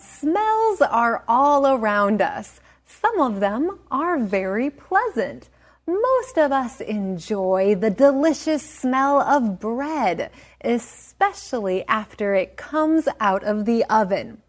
Smells are all around us. Some of them are very pleasant. Most of us enjoy the delicious smell of bread, especially after it comes out of the oven.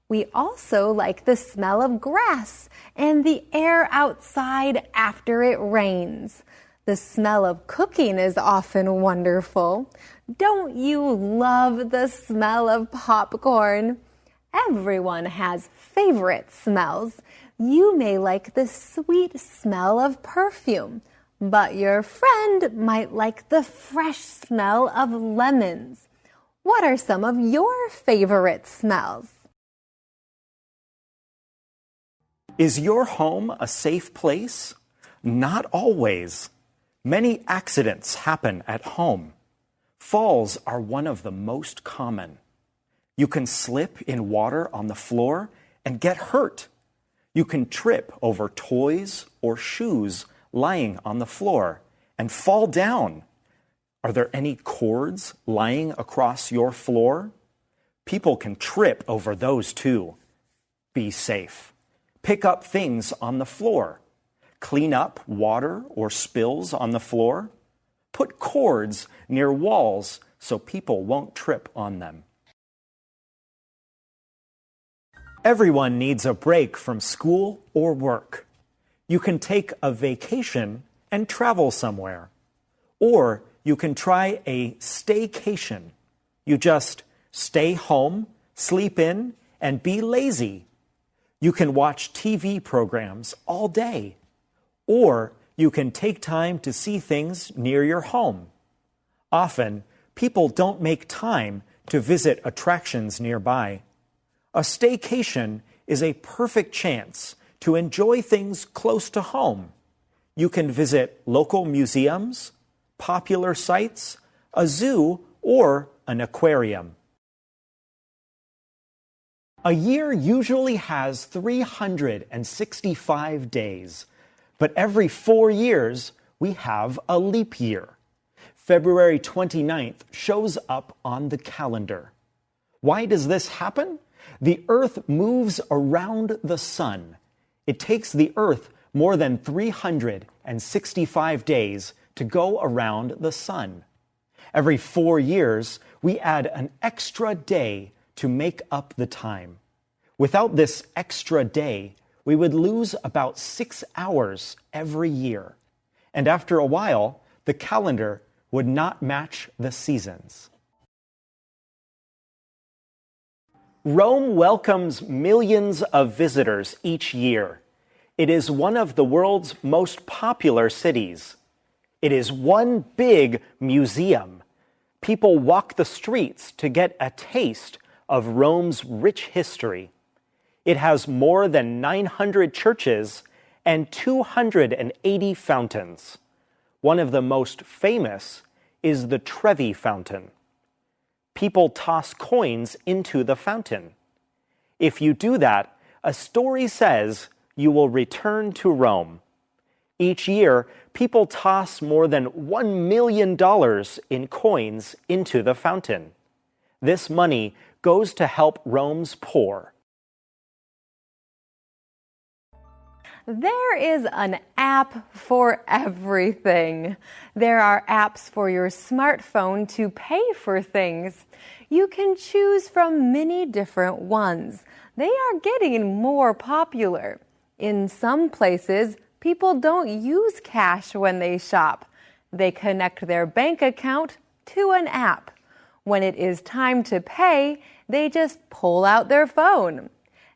We also like the smell of grass and the air outside after it rains. The smell of cooking is often wonderful. Don't you love the smell of popcorn? Everyone has favorite smells. You may like the sweet smell of perfume, but your friend might like the fresh smell of lemons. What are some of your favorite smells? Is your home a safe place? Not always. Many accidents happen at home. Falls are one of the most common. You can slip in water on the floor and get hurt. You can trip over toys or shoes lying on the floor and fall down. Are there any cords lying across your floor? People can trip over those too. Be safe. Pick up things on the floor. Clean up water or spills on the floor. Put cords near walls so people won't trip on them. Everyone needs a break from school or work. You can take a vacation and travel somewhere. Or you can try a staycation. You just stay home, sleep in, and be lazy. You can watch TV programs all day. Or you can take time to see things near your home. Often, people don't make time to visit attractions nearby. A staycation is a perfect chance to enjoy things close to home. You can visit local museums, popular sites, a zoo, or an aquarium. A year usually has 365 days, but every 4 years we have a leap year. February 29th shows up on the calendar. Why does this happen? The Earth moves around the sun. It takes the Earth more than 365 days to go around the sun. Every 4 years, we add an extra day to make up the time. Without this extra day, we would lose about 6 hours every year. And after a while, the calendar would not match the seasons. Rome welcomes millions of visitors each year. It is one of the world's most popular cities. It is one big museum. People walk the streets to get a taste of Rome's rich history. It has more than 900 churches and 280 fountains. One of the most famous is the Trevi Fountain. People toss coins into the fountain. If you do that, a story says you will return to Rome. Each year, people toss more than $1 million in coins into the fountain. This money goes to help Rome's poor. There is an app for everything. There are apps for your smartphone to pay for things. You can choose from many different ones. They are getting more popular. In some places, people don't use cash when they shop. They connect their bank account to an app. When it is time to pay, they just pull out their phone.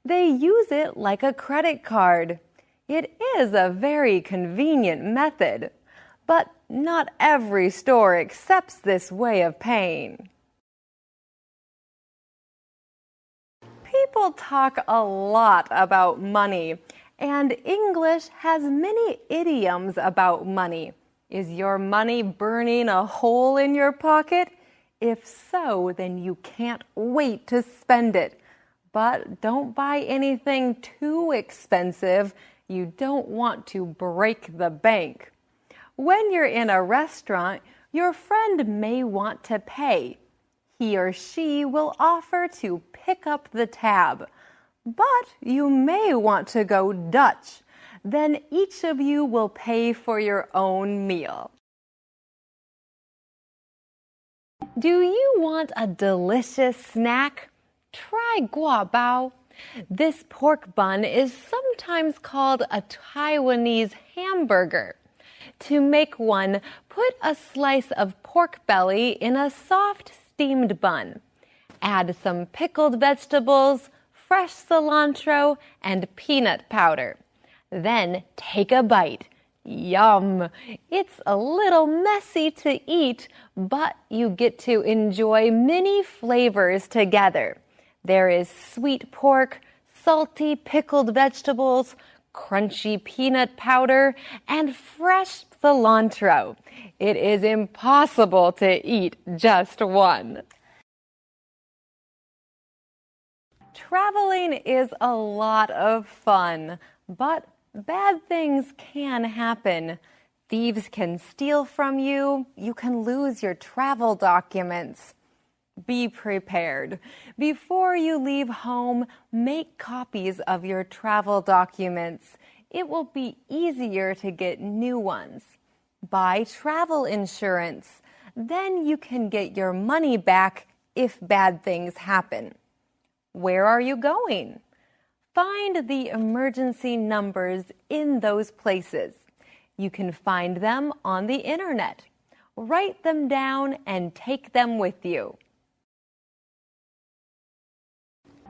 They use it like a credit card. It is a very convenient method, but not every store accepts this way of paying. People talk a lot about money, and English has many idioms about money. Is your money burning a hole in your pocket? If so, then you can't wait to spend it. But don't buy anything too expensive. You don't want to break the bank. When you're in a restaurant, your friend may want to pay. He or she will offer to pick up the tab. But you may want to go Dutch. Then each of you will pay for your own meal. Do you want a delicious snack? Try guabao. This pork bun is sometimes called a Taiwanese hamburger. To make one, put a slice of pork belly in a soft steamed bun. Add some pickled vegetables, fresh cilantro, and peanut powder. Then take a bite. Yum! It's a little messy to eat, but you get to enjoy many flavors together. There is sweet pork, salty pickled vegetables, crunchy peanut powder, and fresh cilantro. It is impossible to eat just one. Traveling is a lot of fun, but bad things can happen. Thieves can steal from you. You can lose your travel documents. Be prepared. Before you leave home, make copies of your travel documents. It will be easier to get new ones. Buy travel insurance. Then you can get your money back if bad things happen. Where are you going? Find the emergency numbers in those places. You can find them on the internet. Write them down and take them with you.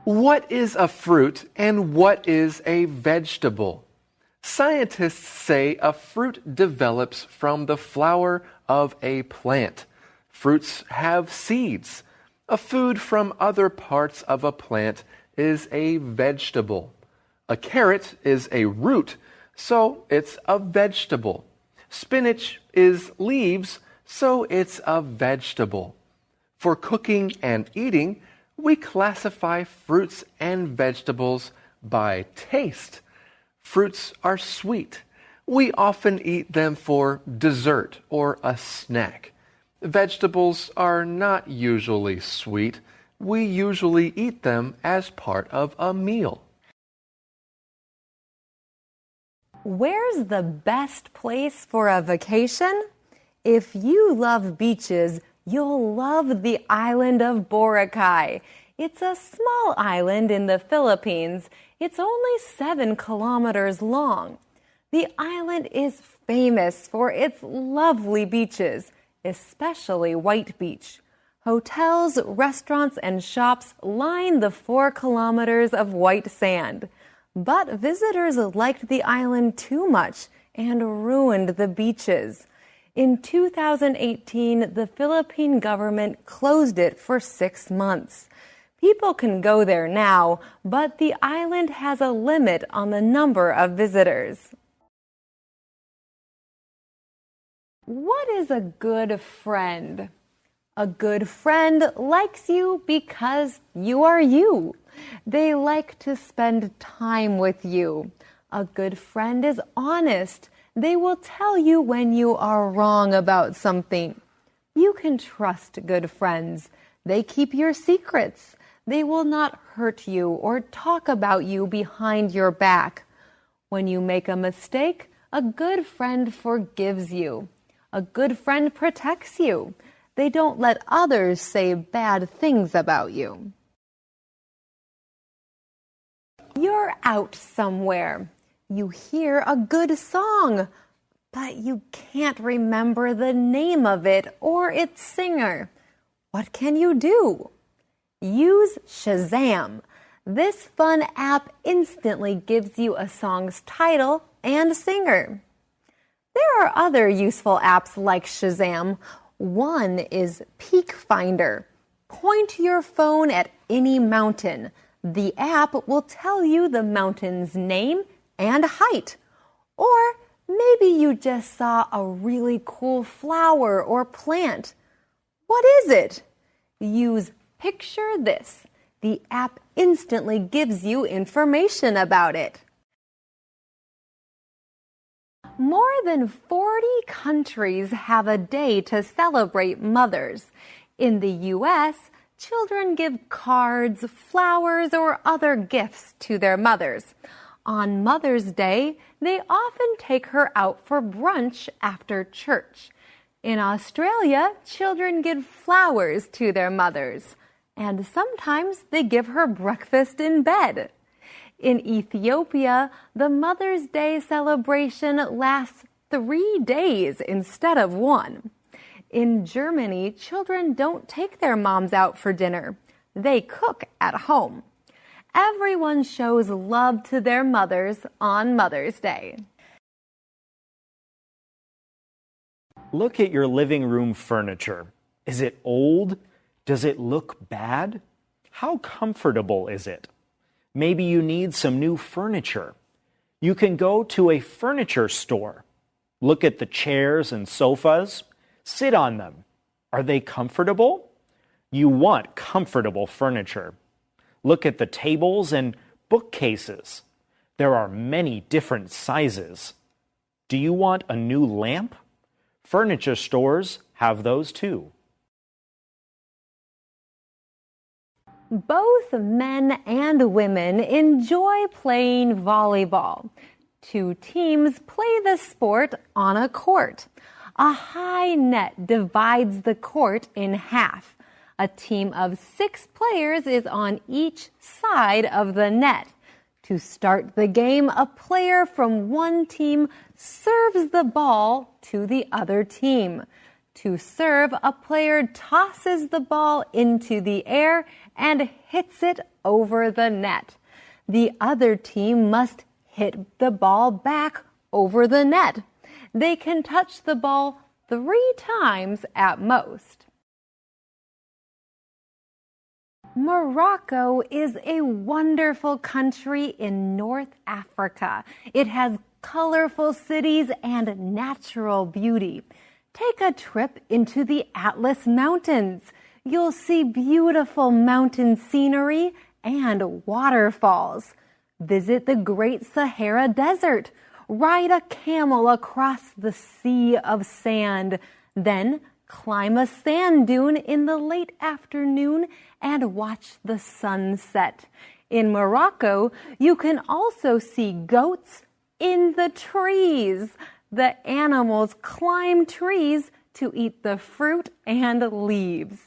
What is a fruit and what is a vegetable? Scientists say a fruit develops from the flower of a plant. Fruits have seeds. A food from other parts of a plant is a vegetable. A carrot is a root, so it's a vegetable. Spinach is leaves, so it's a vegetable. For cooking and eating, we classify fruits and vegetables by taste. Fruits are sweet. We often eat them for dessert or a snack. Vegetables are not usually sweet. We usually eat them as part of a meal. Where's the best place for a vacation? If you love beaches, you'll love the island of Boracay. It's a small island in the Philippines. It's only 7 kilometers long. The island is famous for its lovely beaches, especially White Beach. Hotels, restaurants, and shops line the 4 kilometers of white sand. But visitors liked the island too much and ruined the beaches. In 2018, the Philippine government closed it for 6 months. People can go there now, but the island has a limit on the number of visitors. What is a good friend? A good friend likes you because you are you. They like to spend time with you. A good friend is honest. They will tell you when you are wrong about something. You can trust good friends. They keep your secrets. They will not hurt you or talk about you behind your back. When you make a mistake, a good friend forgives you. A good friend protects you. They don't let others say bad things about you. You're out somewhere. You hear a good song, but you can't remember the name of it or its singer. What can you do? Use Shazam. This fun app instantly gives you a song's title and singer. There are other useful apps like Shazam. One is Peak Finder. Point your phone at any mountain. The app will tell you the mountain's name and height. Or maybe you just saw a really cool flower or plant. What is it? Use Picture This. The app instantly gives you information about it. More than 40 countries have a day to celebrate mothers. In the U.S., children give cards, flowers, or other gifts to their mothers. On Mother's Day, they often take her out for brunch after church. In Australia, children give flowers to their mothers, and sometimes they give her breakfast in bed. In Ethiopia, the Mother's Day celebration lasts 3 days instead of 1. In Germany, children don't take their moms out for dinner. They cook at home. Everyone shows love to their mothers on Mother's Day. Look at your living room furniture. Is it old? Does it look bad? How comfortable is it? Maybe you need some new furniture. You can go to a furniture store. Look at the chairs and sofas. Sit on them. Are they comfortable? You want comfortable furniture. Look at the tables and bookcases. There are many different sizes. Do you want a new lamp? Furniture stores have those too. Both men and women enjoy playing volleyball. 2 teams play the sport on a court. A high net divides the court in half. A team of 6 players is on each side of the net. To start the game, a player from one team serves the ball to the other team. To serve, a player tosses the ball into the air and hits it over the net. The other team must hit the ball back over the net. They can touch the ball 3 times at most. Morocco is a wonderful country in North Africa. It has colorful cities and natural beauty. Take a trip into the Atlas Mountains. You'll see beautiful mountain scenery and waterfalls. Visit the Great Sahara Desert. Ride a camel across the sea of sand. Then climb a sand dune in the late afternoon and watch the sun set. In Morocco, you can also see goats in the trees. The animals climb trees to eat the fruit and leaves.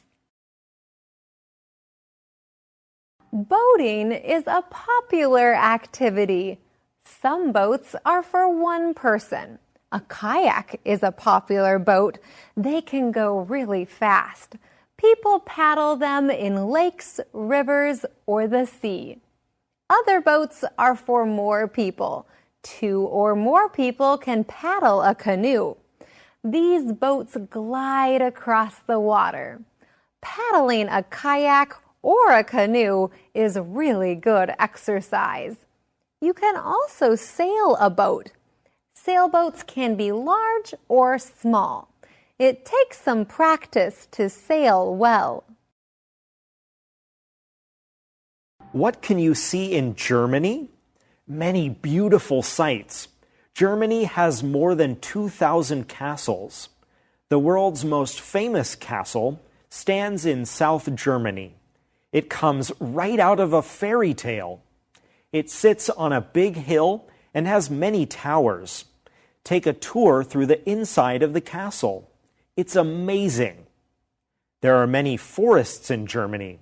Boating is a popular activity. Some boats are for one person. A kayak is a popular boat. They can go really fast. People paddle them in lakes, rivers, or the sea. Other boats are for more people. 2 or more people can paddle a canoe. These boats glide across the water. Paddling a kayak or a canoe is really good exercise. You can also sail a boat. Sailboats can be large or small. It takes some practice to sail well. What can you see in Germany? Many beautiful sights. Germany has more than 2,000 castles. The world's most famous castle stands in South Germany. It comes right out of a fairy tale. It sits on a big hill and has many towers. Take a tour through the inside of the castle. It's amazing. There are many forests in Germany.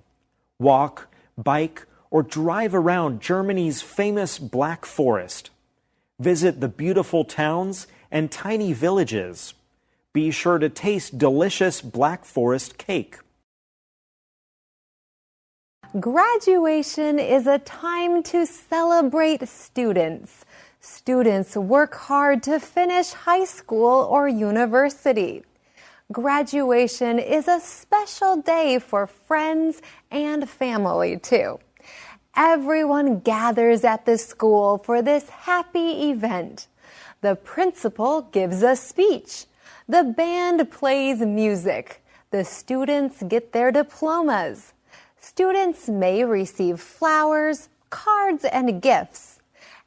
Walk, bike, or drive around Germany's famous Black Forest. Visit the beautiful towns and tiny villages. Be sure to taste delicious Black Forest cake. Graduation is a time to celebrate students. Students work hard to finish high school or university. Graduation is a special day for friends and family, too. Everyone gathers at the school for this happy event. The principal gives a speech. The band plays music. The students get their diplomas. Students may receive flowers, cards, and gifts.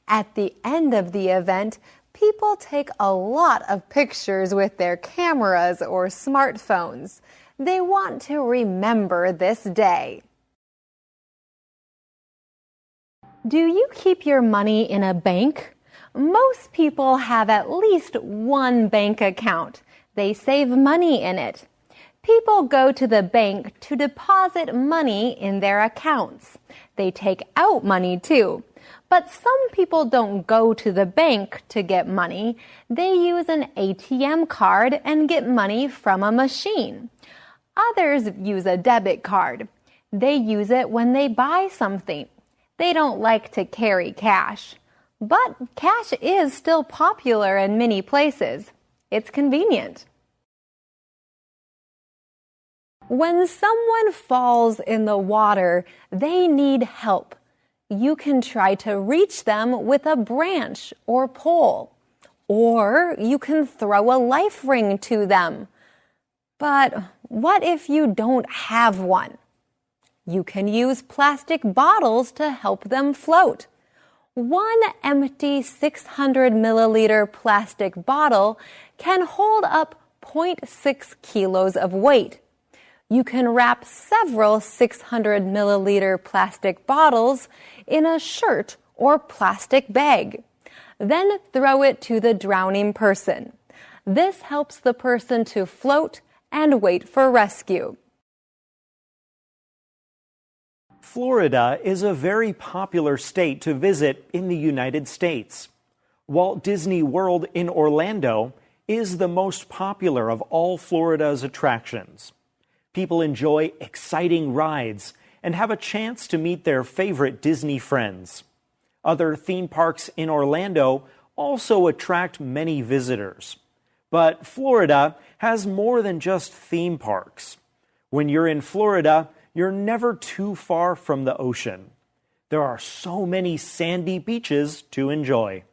At the end of the event, people take a lot of pictures with their cameras or smartphones. They want to remember this day. Do you keep your money in a bank? Most people have at least one bank account. They save money in it. People go to the bank to deposit money in their accounts. They take out money too. But some people don't go to the bank to get money. They use an ATM card and get money from a machine. Others use a debit card. They use it when they buy something. They don't like to carry cash. But cash is still popular in many places. It's convenient. When someone falls in the water, they need help. You can try to reach them with a branch or pole. Or you can throw a life ring to them. But what if you don't have one? You can use plastic bottles to help them float. One empty 600-milliliter plastic bottle can hold up 0.6 kilos of weight. You can wrap several 600-milliliter plastic bottles in a shirt or plastic bag. Then throw it to the drowning person. This helps the person to float and wait for rescue. Florida is a very popular state to visit in the United States. Walt Disney World in Orlando is the most popular of all Florida's attractions. People enjoy exciting rides and have a chance to meet their favorite Disney friends. Other theme parks in Orlando also attract many visitors. But Florida has more than just theme parks. When you're in Florida, you're never too far from the ocean. There are so many sandy beaches to enjoy.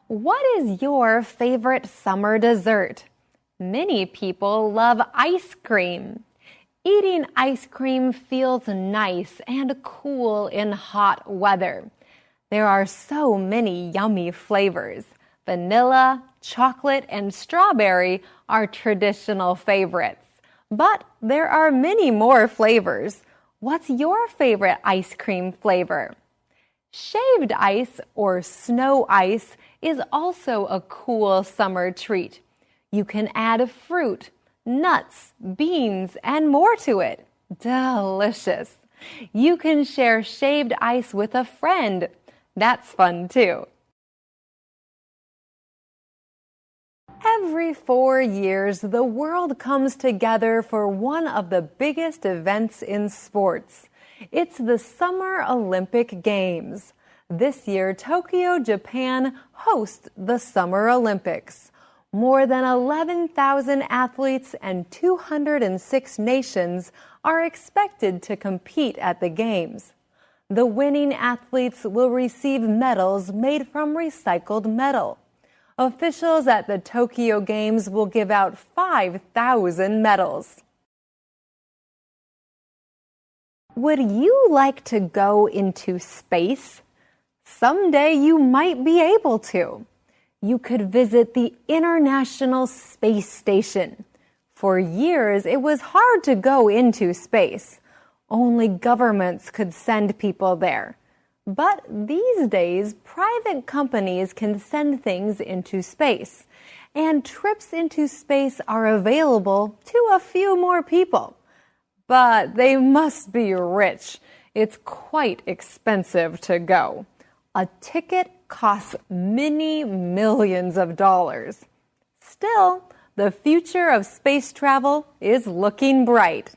What is your favorite summer dessert? Many people love ice cream. Eating ice cream feels nice and cool in hot weather. There are so many yummy flavors. Vanilla, chocolate, and strawberry are traditional favorites. But there are many more flavors. What's your favorite ice cream flavor? Shaved ice or snow ice is also a cool summer treat. You can add fruit, nuts, beans, and more to it. Delicious. You can share shaved ice with a friend. That's fun too. Every 4 years, the world comes together for one of the biggest events in sports. It's the Summer Olympic Games. This year, Tokyo, Japan hosts the Summer Olympics. More than 11,000 athletes and 206 nations are expected to compete at the Games. The winning athletes will receive medals made from recycled metal. Officials at the Tokyo Games will give out 5,000 medals. Would you like to go into space? Someday you might be able to. You could visit the International Space Station. For years, it was hard to go into space. Only governments could send people there. But these days, private companies can send things into space, and trips into space are available to a few more people. But they must be rich. It's quite expensive to go. A ticket costs many millions of dollars. Still, the future of space travel is looking bright.